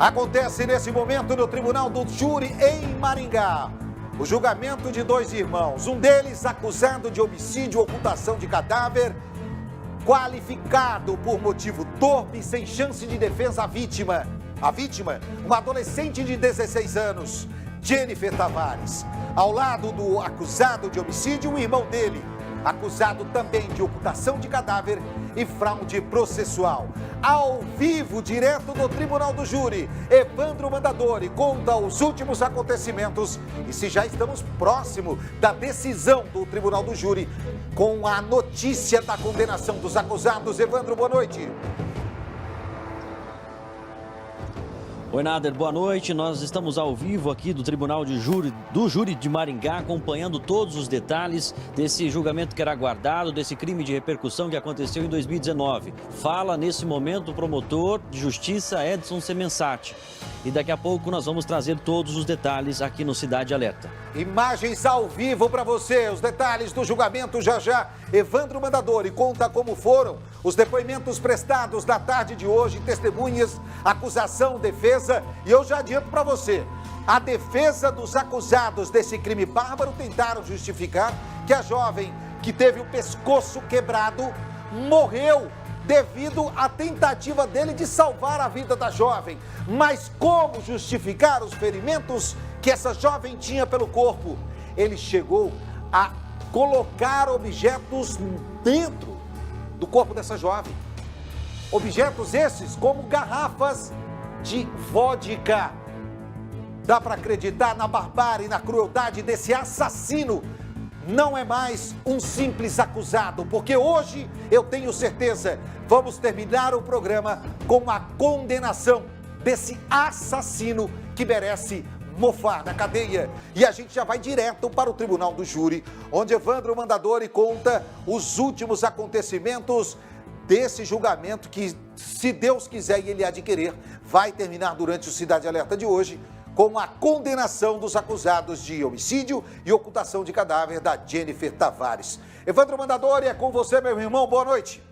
Acontece nesse momento no Tribunal do Júri em Maringá. O julgamento de dois irmãos, um deles acusado de homicídio e ocultação de cadáver, qualificado por motivo torpe e sem chance de defesa à vítima. A vítima, uma adolescente de 16 anos, Jennifer Tavares. Ao lado do acusado de homicídio, o irmão dele, acusado também de ocultação de cadáver e fraude processual. Ao vivo, direto do Tribunal do Júri, Evandro Mandadori conta os últimos acontecimentos e se já estamos próximo da decisão do Tribunal do Júri com a notícia da condenação dos acusados. Evandro, boa noite. Oi, Nader, boa noite. Nós estamos ao vivo aqui do Tribunal de Júri de Maringá, acompanhando todos os detalhes desse julgamento que era aguardado, desse crime de repercussão que aconteceu em 2019. Fala nesse momento o promotor de justiça Edson Semensati. E daqui a pouco nós vamos trazer todos os detalhes aqui no Cidade Alerta. Imagens ao vivo para você, os detalhes do julgamento já. Evandro Mandadori conta como foram os depoimentos prestados na tarde de hoje, testemunhas, acusação, defesa. E eu já adianto para você, a defesa dos acusados desse crime bárbaro tentaram justificar que a jovem que teve o pescoço quebrado morreu devido à tentativa dele de salvar a vida da jovem. Mas como justificar os ferimentos que essa jovem tinha pelo corpo? Ele chegou a colocar objetos dentro do corpo dessa jovem. Objetos esses como garrafas de vodka. Dá para acreditar na barbárie e na crueldade desse assassino. Não é mais um simples acusado, porque hoje eu tenho certeza, vamos terminar o programa com a condenação desse assassino que merece mofar na cadeia. E a gente já vai direto para o Tribunal do Júri, onde Evandro Mandadori conta os últimos acontecimentos desse julgamento que, se Deus quiser e ele adquirir, vai terminar durante o Cidade Alerta de hoje, com a condenação dos acusados de homicídio e ocultação de cadáver da Jennifer Tavares. Evandro Mandadori, é com você, meu irmão. Boa noite.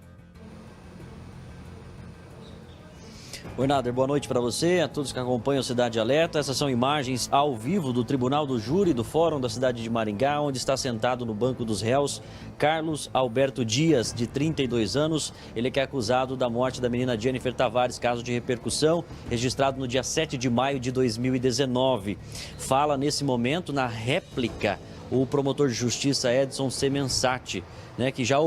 Oi, Nader, boa noite para você, a todos que acompanham a Cidade Alerta. Essas são imagens ao vivo do Tribunal do Júri do Fórum da cidade de Maringá, onde está sentado no banco dos réus Carlos Alberto Dias, de 32 anos. Ele que é acusado da morte da menina Jennifer Tavares, caso de repercussão, registrado no dia 7 de maio de 2019. Fala nesse momento na réplica o promotor de justiça Edson Semensati, que já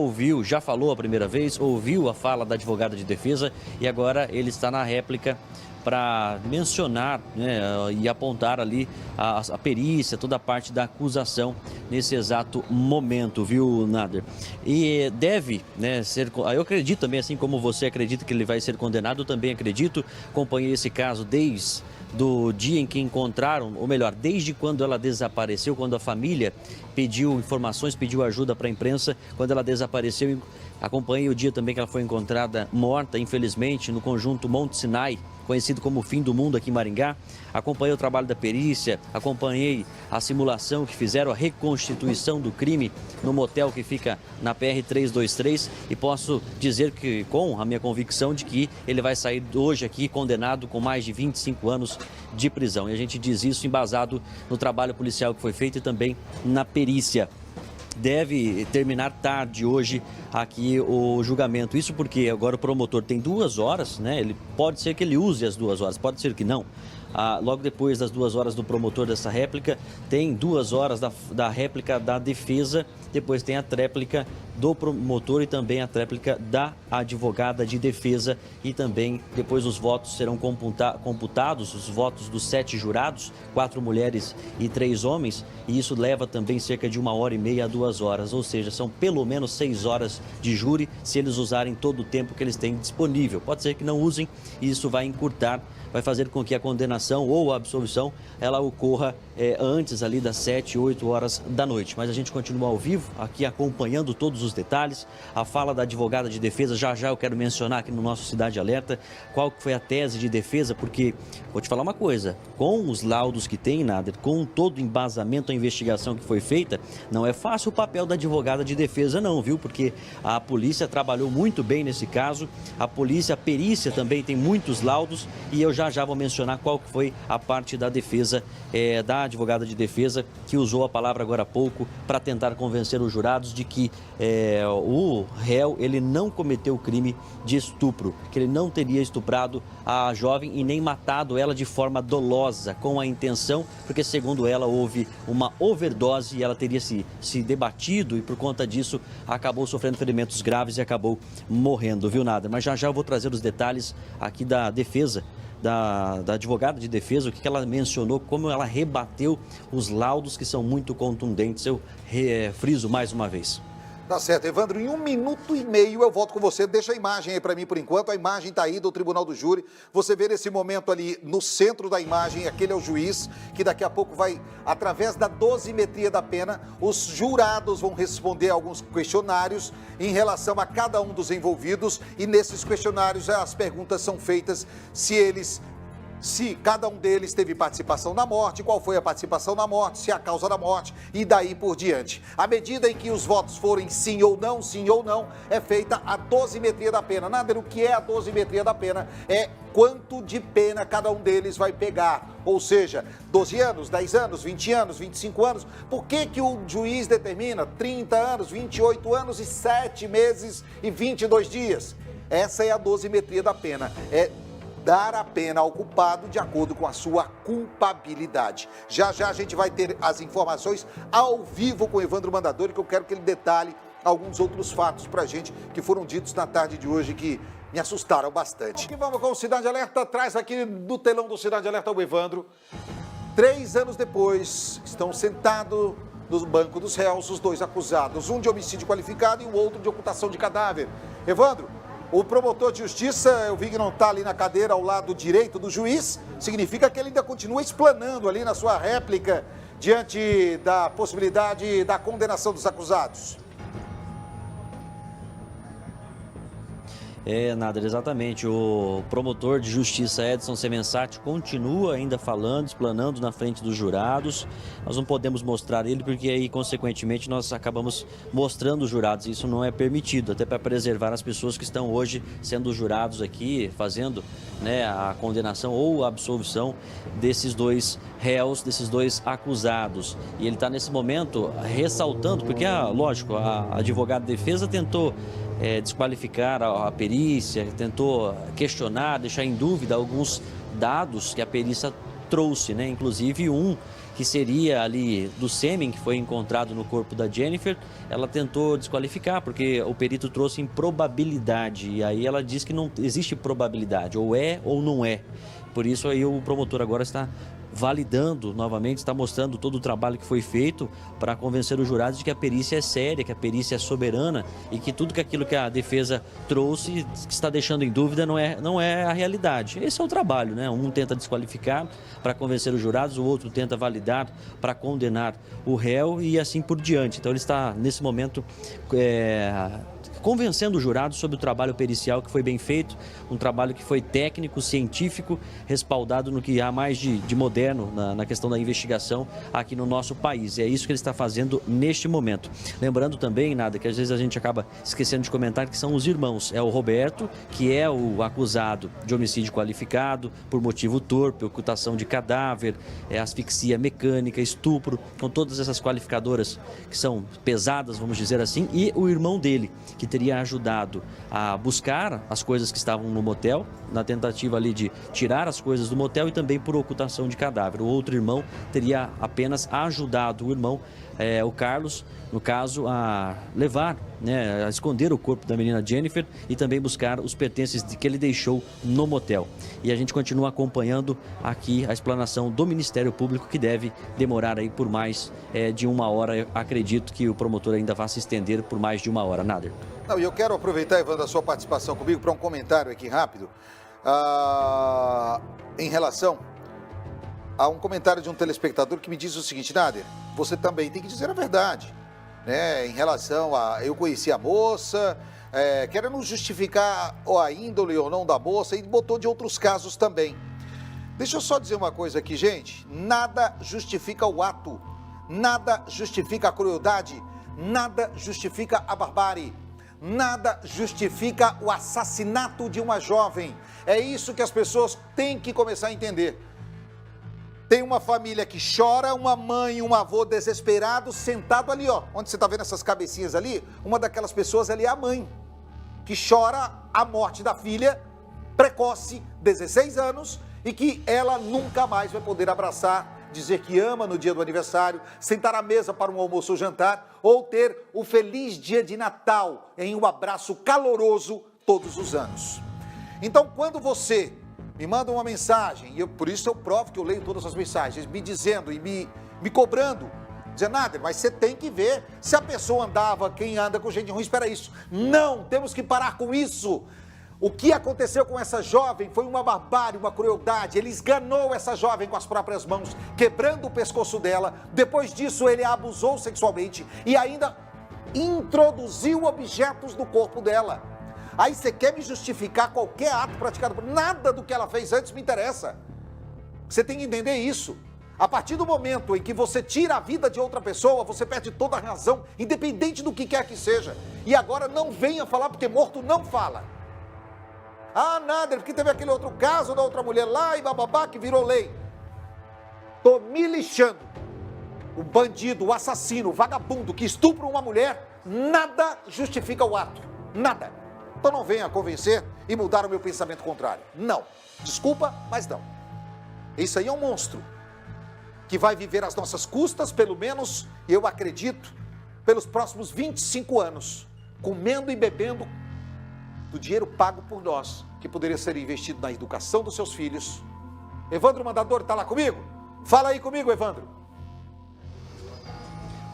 falou a primeira vez, ouviu a fala da advogada de defesa e agora ele está na réplica para mencionar e apontar ali a perícia, toda a parte da acusação nesse exato momento, viu, Nader? E deve ser, eu acredito também, assim como você acredita que ele vai ser condenado, eu também acredito, acompanhei esse caso desde do dia em que encontraram, ou melhor, desde quando ela desapareceu, quando a família pediu informações, pediu ajuda para a imprensa, quando ela desapareceu. Acompanhei o dia também que ela foi encontrada morta, infelizmente, no conjunto Monte Sinai, conhecido como o Fim do Mundo aqui em Maringá. Acompanhei o trabalho da perícia, acompanhei a simulação que fizeram, a reconstituição do crime no motel que fica na PR-323 e posso dizer que, com a minha convicção de que ele vai sair hoje aqui condenado com mais de 25 anos de prisão. E a gente diz isso embasado no trabalho policial que foi feito e também na perícia. Deve terminar tarde hoje aqui o julgamento. Isso porque agora o promotor tem 2 horas, Ele pode ser que ele use as 2 horas, pode ser que não. Logo depois das 2 horas do promotor dessa réplica, tem 2 horas da réplica da defesa, depois tem a tréplica do promotor e também a tréplica da advogada de defesa e também depois os votos serão computados, os votos dos 7 jurados, 4 mulheres e 3 homens, e isso leva também cerca de 1h30 a 2 horas, ou seja, são pelo menos 6 horas de júri se eles usarem todo o tempo que eles têm disponível. Pode ser que não usem e isso vai encurtar, vai fazer com que a condenação condenação ou absolvição, ela ocorra antes ali das 7, 8 horas da noite. Mas a gente continua ao vivo, aqui acompanhando todos os detalhes. A fala da advogada de defesa, já eu quero mencionar aqui no nosso Cidade Alerta qual que foi a tese de defesa, porque vou te falar uma coisa, com os laudos que tem, Nader, com todo o embasamento, a investigação que foi feita, não é fácil o papel da advogada de defesa não, viu? Porque a polícia trabalhou muito bem nesse caso, a perícia também tem muitos laudos e eu já vou mencionar qual que foi a parte da defesa, da advogada de defesa, que usou a palavra agora há pouco para tentar convencer os jurados de que o réu, ele não cometeu o crime de estupro, que ele não teria estuprado a jovem e nem matado ela de forma dolosa, com a intenção, porque segundo ela houve uma overdose e ela teria se debatido e por conta disso acabou sofrendo ferimentos graves e acabou morrendo, viu, Nader? Mas já eu vou trazer os detalhes aqui da defesa, da advogada de defesa, o que ela mencionou, como ela rebateu os laudos que são muito contundentes. Eu friso mais uma vez. Tá certo, Evandro, em 1 minuto e meio eu volto com você. Deixa a imagem aí para mim por enquanto. A imagem está aí do Tribunal do Júri. Você vê nesse momento ali no centro da imagem, aquele é o juiz, que daqui a pouco vai, através da dosimetria da pena, os jurados vão responder alguns questionários em relação a cada um dos envolvidos. E nesses questionários as perguntas são feitas se cada um deles teve participação na morte, qual foi a participação na morte, se a causa da morte e daí por diante. À medida em que os votos forem sim ou não, é feita a dosimetria da pena. Nader, o que é a dosimetria da pena? É quanto de pena cada um deles vai pegar. Ou seja, 12 anos, 10 anos, 20 anos, 25 anos. Por que o juiz determina 30 anos, 28 anos e 7 meses e 22 dias? Essa é a dosimetria da pena. É dar a pena ao culpado de acordo com a sua culpabilidade. Já a gente vai ter as informações ao vivo com o Evandro Mandadori, que eu quero que ele detalhe alguns outros fatos pra gente que foram ditos na tarde de hoje que me assustaram bastante. E vamos com o Cidade Alerta, traz aqui do telão do Cidade Alerta o Evandro. 3 anos depois, estão sentados no banco dos réus os 2 acusados, um de homicídio qualificado e o outro de ocultação de cadáver. Evandro, o promotor de justiça, eu vi que não está ali na cadeira ao lado direito do juiz, significa que ele ainda continua explanando ali na sua réplica diante da possibilidade da condenação dos acusados. Nader, exatamente. O promotor de justiça Edson Semensati continua ainda falando, explanando na frente dos jurados. Nós não podemos mostrar ele porque aí, consequentemente, nós acabamos mostrando os jurados. Isso não é permitido, até para preservar as pessoas que estão hoje sendo jurados aqui, fazendo, né, a condenação ou a absolvição desses 2 réus, desses 2 acusados. E ele está nesse momento ressaltando, porque, lógico, a advogada de defesa tentou desqualificar a perícia, tentou questionar, deixar em dúvida alguns dados que a perícia trouxe, né? Inclusive um que seria ali do sêmen que foi encontrado no corpo da Jennifer, ela tentou desqualificar porque o perito trouxe improbabilidade e aí ela diz que não existe probabilidade, ou é ou não é. Por isso aí o promotor agora está validando novamente, está mostrando todo o trabalho que foi feito para convencer os jurados de que a perícia é séria, que a perícia é soberana e que tudo aquilo que a defesa trouxe, que está deixando em dúvida, não é a realidade. Esse é o trabalho, né? Um tenta desqualificar para convencer os jurados, o outro tenta validar para condenar o réu e assim por diante. Então ele está, nesse momento, convencendo os jurados sobre o trabalho pericial que foi bem feito, um trabalho que foi técnico, científico, respaldado no que há mais de moderno na questão da investigação aqui no nosso país. E é isso que ele está fazendo neste momento. Lembrando também, Nada, que às vezes a gente acaba esquecendo de comentar que são os irmãos. É o Roberto, que é o acusado de homicídio qualificado por motivo torpe, ocultação de cadáver, asfixia mecânica, estupro, com todas essas qualificadoras que são pesadas, vamos dizer assim, e o irmão dele, que teria ajudado a buscar as coisas que estavam no motel, na tentativa ali de tirar as coisas do motel e também por ocultação de cadáver. O outro irmão teria apenas ajudado o irmão, o Carlos, no caso, a levar, a esconder o corpo da menina Jennifer e também buscar os pertences que ele deixou no motel. E a gente continua acompanhando aqui a explanação do Ministério Público, que deve demorar aí por mais de 1 hora. Eu acredito que o promotor ainda vai se estender por mais de 1 hora. Nader. Não, e eu quero aproveitar, Evandro, a sua participação comigo para um comentário aqui rápido em relação há um comentário de um telespectador que me diz o seguinte: Nader, você também tem que dizer a verdade, né? Em relação a eu conheci a moça, querendo justificar a índole ou não da moça, e botou de outros casos também. Deixa eu só dizer uma coisa aqui, gente. Nada justifica o ato, nada justifica a crueldade, nada justifica a barbárie, nada justifica o assassinato de uma jovem. É isso que as pessoas têm que começar a entender. Tem uma família que chora, uma mãe e um avô desesperados, sentado ali, ó. Onde você está vendo essas cabecinhas ali? Uma daquelas pessoas ali é a mãe, que chora a morte da filha, precoce, 16 anos, e que ela nunca mais vai poder abraçar, dizer que ama no dia do aniversário, sentar à mesa para um almoço ou jantar, ou ter o feliz dia de Natal em um abraço caloroso todos os anos. Então, quando você me manda uma mensagem, e por isso eu provo que eu leio todas as mensagens, me dizendo e me cobrando, dizendo: Nader, mas você tem que ver se a pessoa andava, quem anda com gente ruim espera isso. Não, temos que parar com isso. O que aconteceu com essa jovem foi uma barbárie, uma crueldade. Ele esganou essa jovem com as próprias mãos, quebrando o pescoço dela. Depois disso, ele a abusou sexualmente e ainda introduziu objetos no corpo dela. Aí você quer me justificar qualquer ato praticado por... Nada do que ela fez antes me interessa. Você tem que entender isso. A partir do momento em que você tira a vida de outra pessoa, você perde toda a razão, independente do que quer que seja. E agora não venha falar, porque morto não fala. Ah, Nader, porque teve aquele outro caso da outra mulher lá e bababá que virou lei. Tô me lixando. O bandido, o assassino, o vagabundo que estupra uma mulher, nada justifica o ato. Nada. Então não venha convencer e mudar o meu pensamento contrário. Não. Desculpa, mas não. Isso aí é um monstro que vai viver às nossas custas, pelo menos, eu acredito, pelos próximos 25 anos, comendo e bebendo do dinheiro pago por nós, que poderia ser investido na educação dos seus filhos. Evandro Mandador está lá comigo? Fala aí comigo, Evandro.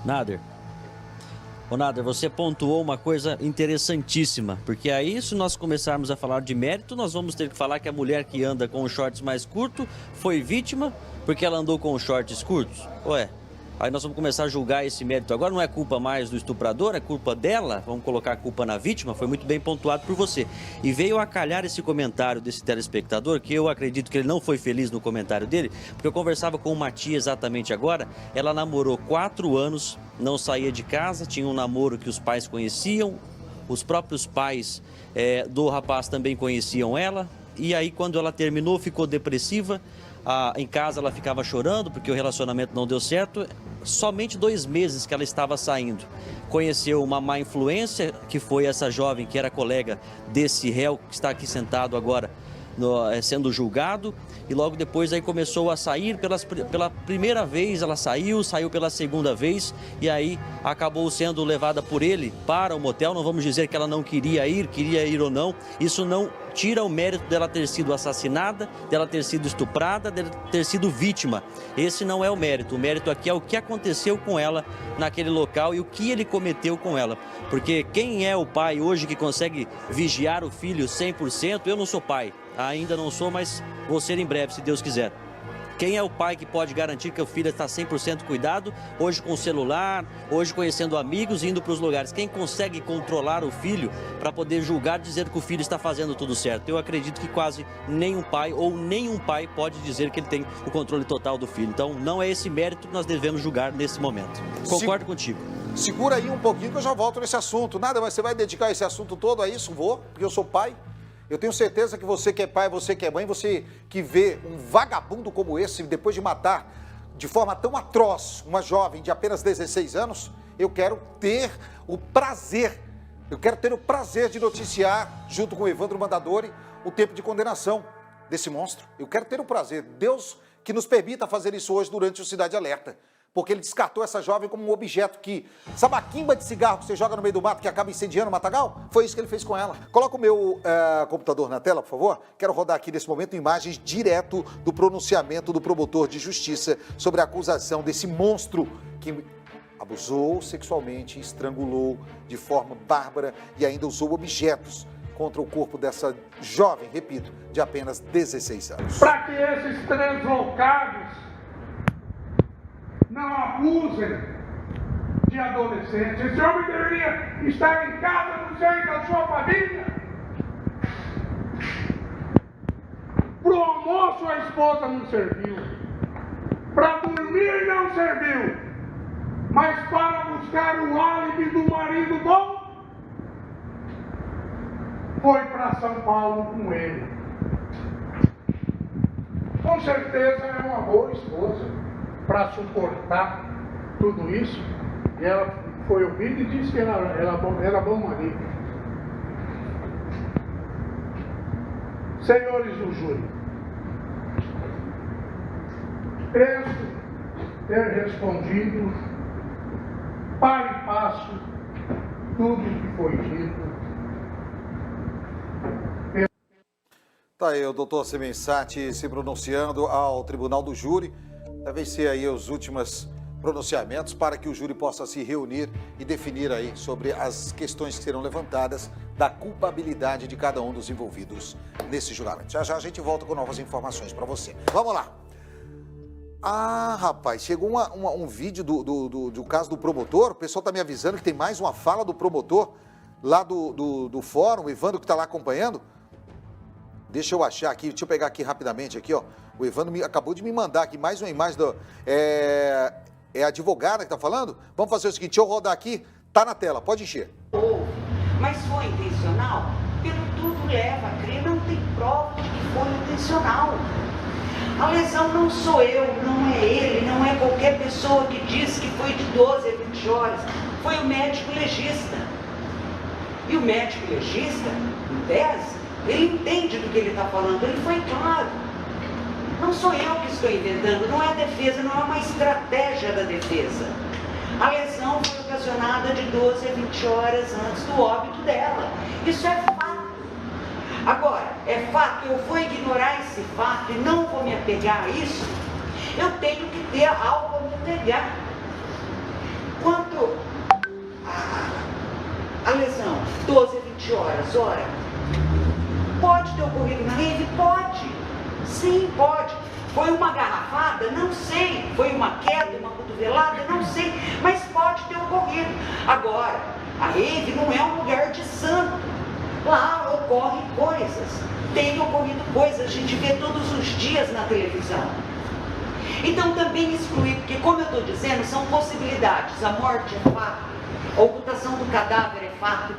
Nader. Ô Nader, você pontuou uma coisa interessantíssima, porque aí se nós começarmos a falar de mérito, nós vamos ter que falar que a mulher que anda com os shorts mais curtos foi vítima porque ela andou com os shorts curtos? Ué, aí nós vamos começar a julgar esse mérito. Agora não é culpa mais do estuprador, é culpa dela? Vamos colocar a culpa na vítima? Foi muito bem pontuado por você. E veio a calhar esse comentário desse telespectador, que eu acredito que ele não foi feliz no comentário dele, porque eu conversava com uma tia exatamente agora, ela namorou 4 anos, não saía de casa, tinha um namoro que os pais conheciam, os próprios pais do rapaz também conheciam ela, e aí quando ela terminou ficou depressiva. Em casa ela ficava chorando porque o relacionamento não deu certo. Somente 2 meses que ela estava saindo, conheceu uma má influência, que foi essa jovem que era colega desse réu que está aqui sentado agora, sendo julgado. E logo depois aí começou a sair, pela primeira vez ela saiu pela segunda vez, e aí acabou sendo levada por ele para o motel. Não vamos dizer que ela não queria ir ou não, isso não tira o mérito dela ter sido assassinada, dela ter sido estuprada, dela ter sido vítima. Esse não é o mérito aqui é o que aconteceu com ela naquele local e o que ele cometeu com ela. Porque quem é o pai hoje que consegue vigiar o filho 100%? Eu não sou pai, ainda não sou, mas vou ser em breve, se Deus quiser. Quem é o pai que pode garantir que o filho está 100% cuidado, hoje com o celular, hoje conhecendo amigos, indo para os lugares? Quem consegue controlar o filho para poder julgar, dizer que o filho está fazendo tudo certo? Eu acredito que quase nenhum pai pode dizer que ele tem o controle total do filho. Então não é esse mérito que nós devemos julgar nesse momento. Concordo contigo. Segura aí um pouquinho que eu já volto nesse assunto. Nada, mas você vai dedicar esse assunto todo a isso? Vou, porque eu sou pai. Eu tenho certeza que você que é pai, você que é mãe, você que vê um vagabundo como esse, depois de matar de forma tão atroz uma jovem de apenas 16 anos, eu quero ter o prazer de noticiar, junto com o Evandro Mandadori, o tempo de condenação desse monstro. Eu quero ter o prazer. Deus que nos permita fazer isso hoje durante o Cidade Alerta. Porque ele descartou essa jovem como um objeto que... Sabe a quimba de cigarro que você joga no meio do mato que acaba incendiando o matagal? Foi isso que ele fez com ela. Coloca o meu computador na tela, por favor. Quero rodar aqui nesse momento imagens direto do pronunciamento do promotor de justiça sobre a acusação desse monstro que abusou sexualmente, estrangulou de forma bárbara e ainda usou objetos contra o corpo dessa jovem, repito, de apenas 16 anos. Para que esses translocados não abusem de adolescentes. Esse homem deveria estar em casa, no seio da sua família. Para o almoço a esposa não serviu, para dormir não serviu, mas para buscar o álibi do marido bom, foi para São Paulo com ele. Com certeza é uma boa esposa para suportar tudo isso. E ela foi ouvida e disse que era bom marido. Senhores do júri, penso ter respondido para e passo tudo o que foi dito. Tá aí o doutor Semensati se pronunciando ao Tribunal do Júri. Devem ser aí os últimos pronunciamentos para que o júri possa se reunir e definir aí sobre as questões que serão levantadas da culpabilidade de cada um dos envolvidos nesse julgamento. Já já a gente volta com novas informações para você. Vamos lá. Ah, rapaz, chegou um vídeo do caso do promotor. O pessoal está me avisando que tem mais uma fala do promotor lá do fórum, o Evandro que está lá acompanhando. Deixa eu achar aqui, deixa eu pegar aqui rapidamente aqui, ó. O Evandro acabou de me mandar aqui mais uma imagem é a advogada que está falando? Vamos fazer o seguinte, deixa eu rodar aqui, tá na tela, pode encher. Mas foi intencional? Pelo tudo leva a crer, não tem prova de que foi intencional. A lesão não sou eu, não é ele, não é qualquer pessoa que diz que foi de 12 a 20 horas. Foi o médico legista. E o médico legista, em tese, ele entende do que ele está falando, ele foi claro. Não sou eu que estou inventando, não é a defesa, não é uma estratégia da defesa. A lesão foi ocasionada de 12 a 20 horas antes do óbito dela. Isso é fato. Agora, é fato, eu vou ignorar esse fato e não vou me apegar a isso. Eu tenho que ter algo a me apegar. Quanto a lesão, 12 a 20 horas, ora, pode ter ocorrido na rede? Pode. Sim, pode. Foi uma garrafada? Não sei. Foi uma queda, uma cotovelada? Não sei. Mas pode ter ocorrido. Agora, a rede não é um lugar de santo. Lá ocorrem coisas. Tem ocorrido coisas, a gente vê todos os dias na televisão. Então também excluir, porque como eu estou dizendo, são possibilidades. A morte é fato, a ocultação do cadáver é fato.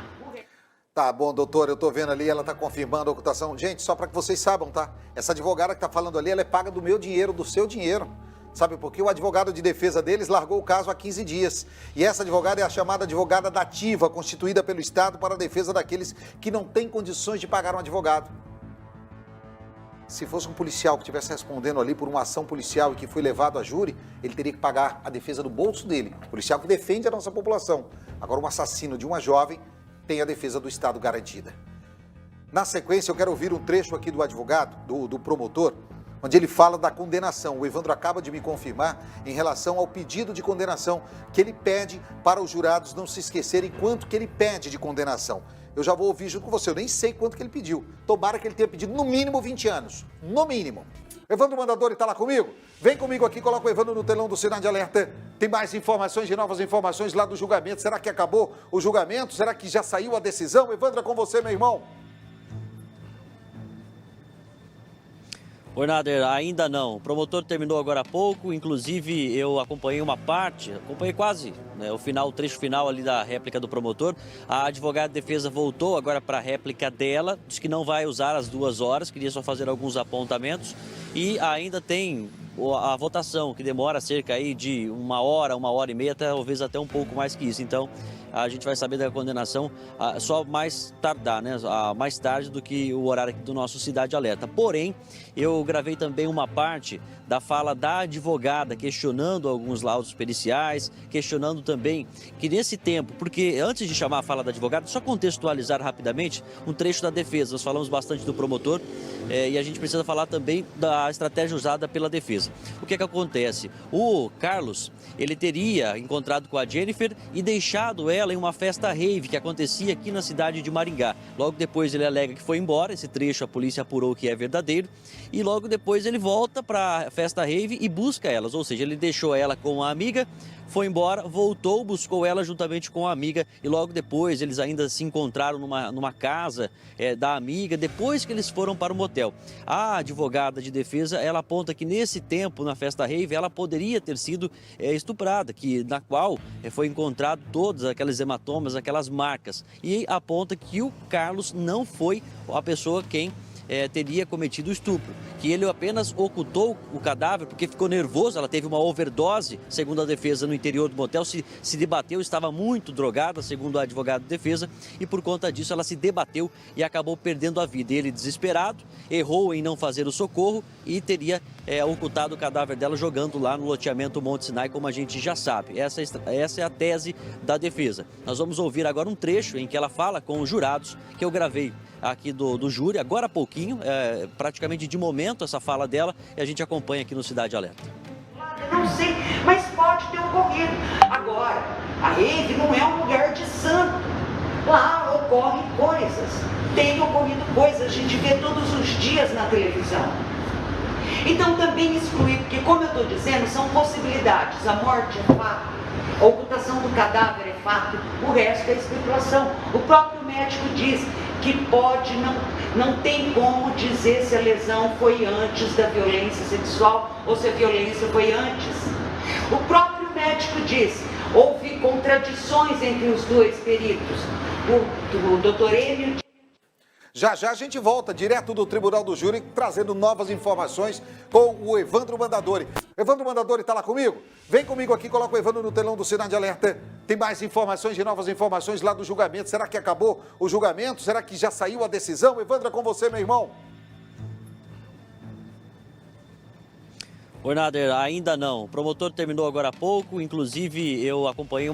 Tá bom, doutor, eu tô vendo ali, ela tá confirmando a ocultação. Gente, só para que vocês saibam, tá? Essa advogada que tá falando ali, ela é paga do meu dinheiro, do seu dinheiro. Sabe por quê? O advogado de defesa deles largou o caso há 15 dias. E essa advogada é a chamada advogada dativa, constituída pelo Estado para a defesa daqueles que não têm condições de pagar um advogado. Se fosse um policial que estivesse respondendo ali por uma ação policial e que foi levado a júri, ele teria que pagar a defesa do bolso dele. O policial que defende a nossa população. Agora, um assassino de uma jovem tem a defesa do Estado garantida. Na sequência, eu quero ouvir um trecho aqui do advogado, do promotor, onde ele fala da condenação. O Evandro acaba de me confirmar em relação ao pedido de condenação que ele pede para os jurados não se esquecerem quanto que ele pede de condenação. Eu já vou ouvir junto com você, eu nem sei quanto que ele pediu. Tomara que ele tenha pedido no mínimo 20 anos, no mínimo. Evandro Mandadori está lá comigo? Vem comigo aqui, coloca o Evandro no telão do Cidade Alerta. Tem mais informações e novas informações lá do julgamento. Será que acabou o julgamento? Será que já saiu a decisão? Evandro, é com você, meu irmão. Oi, Nader, ainda não. O promotor terminou agora há pouco, inclusive eu acompanhei uma parte, acompanhei quase o trecho final ali da réplica do promotor. A advogada de defesa voltou agora para a réplica dela, disse que não vai usar as 2 horas, queria só fazer alguns apontamentos e ainda tem a votação, que demora cerca aí de 1 hora, 1h30, talvez até um pouco mais que isso. Então, a gente vai saber da condenação só mais tardar, né? Mais tarde do que o horário aqui do nosso Cidade Alerta. Porém, eu gravei também uma parte da fala da advogada, questionando alguns laudos periciais, questionando também que nesse tempo, porque antes de chamar a fala da advogada, só contextualizar rapidamente um trecho da defesa. Nós falamos bastante do promotor e a gente precisa falar também da estratégia usada pela defesa. O que é que acontece? O Carlos, ele teria encontrado com a Jennifer e deixado ela ela em uma festa rave que acontecia aqui na cidade de Maringá. Logo depois ele alega que foi embora, esse trecho a polícia apurou que é verdadeiro, e logo depois ele volta para a festa rave e busca elas, ou seja, ele deixou ela com a amiga, foi embora, voltou, buscou ela juntamente com a amiga e logo depois eles ainda se encontraram numa casa da amiga, depois que eles foram para o motel. A advogada de defesa, ela aponta que nesse tempo, na festa rave, ela poderia ter sido estuprada, na qual foi encontrado todos aqueles hematomas, aquelas marcas. E aponta que o Carlos não foi a pessoa quem teria cometido o estupro, que ele apenas ocultou o cadáver porque ficou nervoso, ela teve uma overdose, segundo a defesa, no interior do motel, se debateu, estava muito drogada, segundo a advogada de defesa, e por conta disso ela se debateu e acabou perdendo a vida. Ele, desesperado, errou em não fazer o socorro e teria ocultado o cadáver dela jogando lá no loteamento Monte Sinai, como a gente já sabe. Essa é a tese da defesa. Nós vamos ouvir agora um trecho em que ela fala com os jurados, que eu gravei aqui do júri, agora há pouquinho, praticamente de momento essa fala dela, e a gente acompanha aqui no Cidade Alerta. Não sei, mas pode ter ocorrido. Agora, a rave não é um lugar de santo. Lá ocorrem coisas, tem ocorrido coisas, a gente vê todos os dias na televisão. Então também excluir, porque como eu estou dizendo, são possibilidades. A morte é fato, a ocultação do cadáver é fato, o resto é especulação. O próprio médico diz que não tem como dizer se a lesão foi antes da violência sexual ou se a violência foi antes. O próprio médico diz, houve contradições entre os dois peritos. O doutor Enio... Já a gente volta direto do Tribunal do Júri, trazendo novas informações com o Evandro Mandadori. Evandro Mandadori está lá comigo? Vem comigo aqui, coloca o Evandro no telão do Cidade Alerta. Tem mais informações e novas informações lá do julgamento. Será que acabou o julgamento? Será que já saiu a decisão? Evandro, é com você, meu irmão. Oi, Nader, ainda não. O promotor terminou agora há pouco, inclusive eu acompanhei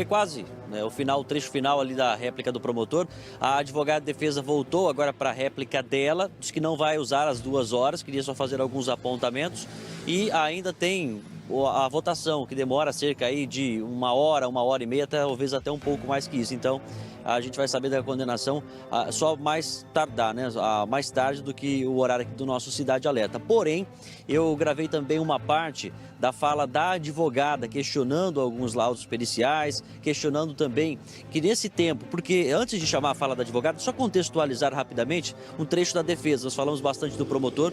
quase o trecho final ali da réplica do promotor. A advogada de defesa voltou agora para a réplica dela, disse que não vai usar as 2 horas, queria só fazer alguns apontamentos e ainda tem a votação, que demora cerca aí de 1 hora, 1h30, talvez até um pouco mais que isso. Então, a gente vai saber da condenação só mais tardar, mais tarde do que o horário aqui do nosso Cidade Alerta. Porém, eu gravei também uma parte da fala da advogada, questionando alguns laudos periciais, questionando também que nesse tempo, porque antes de chamar a fala da advogada, só contextualizar rapidamente um trecho da defesa. Nós falamos bastante do promotor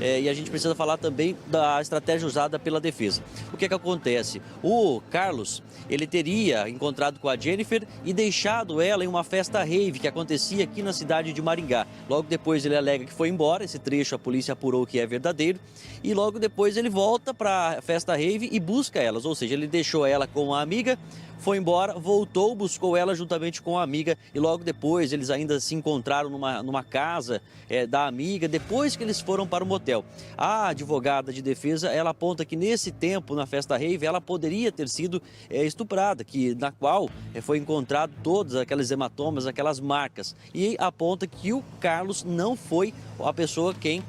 e a gente precisa falar também da estratégia usada pela defesa. O que acontece? O Carlos, ele teria encontrado com a Jennifer e deixado ela em uma festa rave que acontecia aqui na cidade de Maringá. Logo depois ele alega que foi embora, esse trecho a polícia apurou que é verdadeiro, e logo depois ele volta para a festa rave e busca elas, ou seja, ele deixou ela com a amiga, foi embora, voltou, buscou ela juntamente com a amiga e logo depois eles ainda se encontraram numa casa da amiga, depois que eles foram para o motel. A advogada de defesa, ela aponta que nesse tempo, na festa rave, ela poderia ter sido estuprada, na qual foi encontrado todos aqueles hematomas, aquelas marcas, e aponta que o Carlos não foi a pessoa quem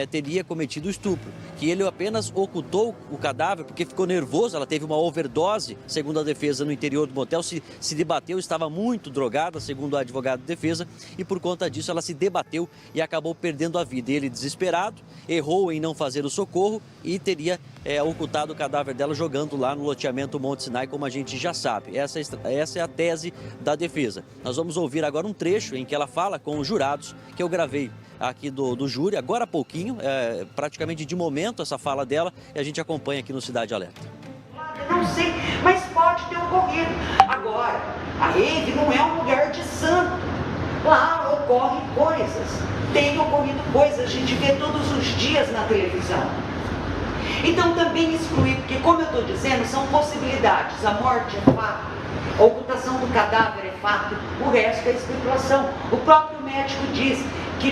teria cometido o estupro, que ele apenas ocultou o cadáver porque ficou nervoso, ela teve uma overdose, segundo a defesa, no interior do motel, se debateu, estava muito drogada, segundo a advogada de defesa, e por conta disso ela se debateu e acabou perdendo a vida. Ele, desesperado, errou em não fazer o socorro e teria ocultado o cadáver dela jogando lá no loteamento Monte Sinai, como a gente já sabe. Essa é a tese da defesa. Nós vamos ouvir agora um trecho em que ela fala com os jurados, que eu gravei aqui do júri, agora há pouquinho, praticamente de momento essa fala dela, e a gente acompanha aqui no Cidade Alerta. Não sei, mas pode ter ocorrido. Agora, a rave não é um lugar de santo. Lá ocorrem coisas, tem ocorrido coisas, a gente vê todos os dias na televisão. Então também excluir, porque como eu estou dizendo, são possibilidades. A morte é fato, a ocultação do cadáver é fato, o resto é especulação. O próprio médico diz que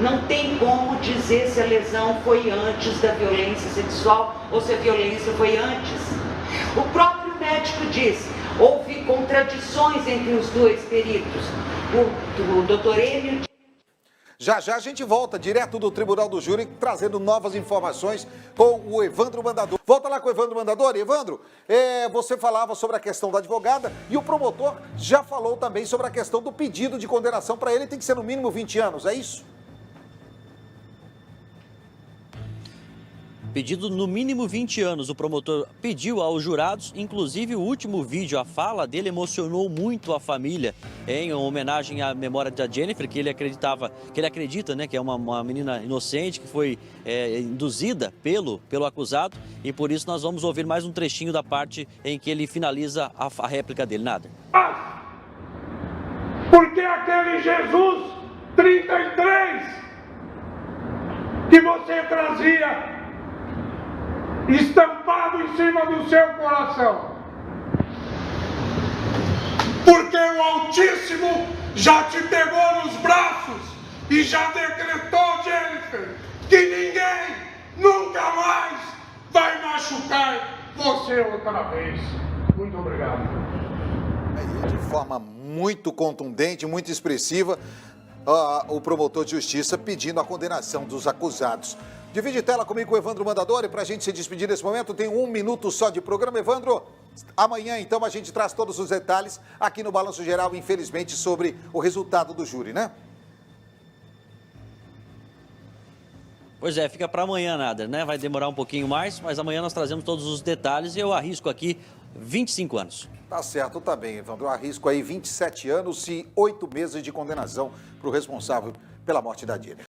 não tem como dizer se a lesão foi antes da violência sexual ou se a violência foi antes. O próprio médico diz, houve contradições entre os dois peritos. O doutor Enio... Já já a gente volta direto do Tribunal do Júri, trazendo novas informações com o Evandro Mandador. Volta lá com o Evandro Mandador. Evandro, você falava sobre a questão da advogada e o promotor já falou também sobre a questão do pedido de condenação para ele, tem que ser no mínimo 20 anos, é isso? Pedido no mínimo 20 anos, o promotor pediu aos jurados, inclusive o último vídeo, a fala dele emocionou muito a família, em homenagem à memória da Jennifer, que ele acredita, né, que é uma menina inocente, que foi induzida pelo acusado, e por isso nós vamos ouvir mais um trechinho da parte em que ele finaliza a réplica dele. Nader. Porque aquele Jesus 33 que você trazia estampado em cima do seu coração. Porque o Altíssimo já te pegou nos braços e já decretou, Jennifer, que ninguém nunca mais vai machucar você outra vez. Muito obrigado. De forma muito contundente, muito expressiva, o promotor de justiça pedindo a condenação dos acusados. Divide tela comigo com o Evandro Mandador e para a gente se despedir nesse momento, tem 1 minuto só de programa. Evandro, amanhã então a gente traz todos os detalhes aqui no Balanço Geral, infelizmente, sobre o resultado do júri, né? Pois é, fica para amanhã, Nader, né? Vai demorar um pouquinho mais, mas amanhã nós trazemos todos os detalhes e eu arrisco aqui 25 anos. Tá certo, tá bem, Evandro. Eu arrisco aí 27 anos e 8 meses de condenação para o responsável pela morte da Jennifer.